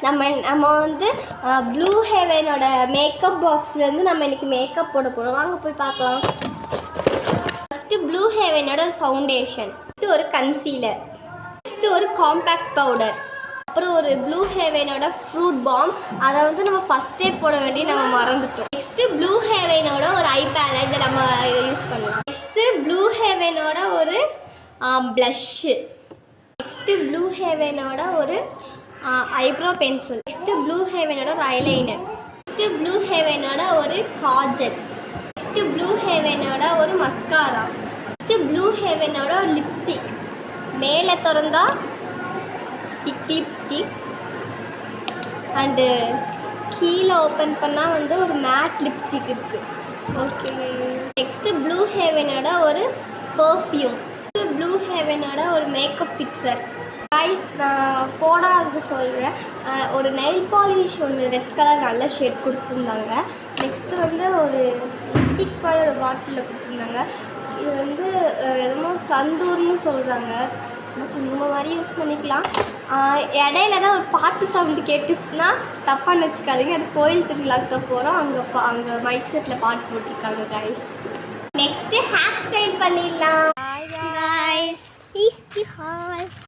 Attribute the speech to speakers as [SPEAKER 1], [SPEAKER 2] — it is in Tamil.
[SPEAKER 1] நம்ம வந்து ப்ளூ ஹெவனோட மேக்கப் பாக்ஸ்லேருந்து நம்ம இன்றைக்கி மேக்கப் போட போகிறோம். வாங்க போய் பார்க்கலாம். ஃபஸ்ட்டு ப்ளூ ஹெவனோட ஒரு ஃபவுண்டேஷன், நெக்ஸ்ட்டு ஒரு கன்சீலர், நெக்ஸ்ட்டு ஒரு காம்பேக்ட் பவுடர், அப்புறம் ஒரு ப்ளூ ஹெவனோட ஃப்ரூட் பாம். அதை வந்து நம்ம ஃபஸ்ட்டே போட வேண்டிய நம்ம மறந்துட்டோம். நெக்ஸ்ட்டு ப்ளூ ஹெவனோட ஒரு ஐ பேலட் நம்ம யூஸ் பண்ணலாம். நெக்ஸ்ட்டு ப்ளூ ஹெவனோட ஒரு ப்ளஷ்ஷு, நெக்ஸ்ட்டு ப்ளூ ஹெவனோட ஒரு ஐப்ரோ பென்சில், நெக்ஸ்ட்டு ப்ளூ ஹெவனோட ஒரு ஐலைனர், நெக்ஸ்ட்டு ப்ளூ ஹெவனோட ஒரு காஜல், நெக்ஸ்ட்டு ப்ளூ ஹெவனோட ஒரு மஸ்காரா, நெக்ஸ்ட்டு ப்ளூ ஹெவனோட ஒரு லிப்ஸ்டிக். மேலே திறந்தா ஸ்டிக் லிப்ஸ்டிக் அண்டு கீழே ஓப்பன் பண்ணால் வந்து ஒரு மேட் லிப்ஸ்டிக் இருக்குது. ஓகே, நெக்ஸ்ட்டு ப்ளூ ஹெவனோட ஒரு பர்ஃப்யூம், ப்ளூ ஹெவனோட ஒரு மேக்கப் ஃபிக்சர். கைஸ், நான் போடாதது சொல்கிறேன். ஒரு நெயில் பாலிஷ் ஒன்று ரெட் கலர் நல்ல ஷேட் கொடுத்துருந்தாங்க. நெக்ஸ்ட்டு வந்து ஒரு லிப்ஸ்டிக் பாயோட பாட்டிலில் கொடுத்துருந்தாங்க. இது வந்து என்னமோ சந்தூர்னு சொல்கிறாங்க. சும்மா குங்குமம் மாதிரி யூஸ் பண்ணிக்கலாம். இடையில தான் ஒரு பாட்டு சவுண்டு கேட்டுச்சுன்னா தப்பாக நினச்சிக்காதீங்க. அது கோயில் திருவிழாக்கு தான் போகிறோம். அங்கே மைக் செட்டில் பாட்டு போட்டிருக்காங்க கைஸ். நெக்ஸ்ட்டு ஹேர் ஸ்டைல் பண்ணிடலாம்.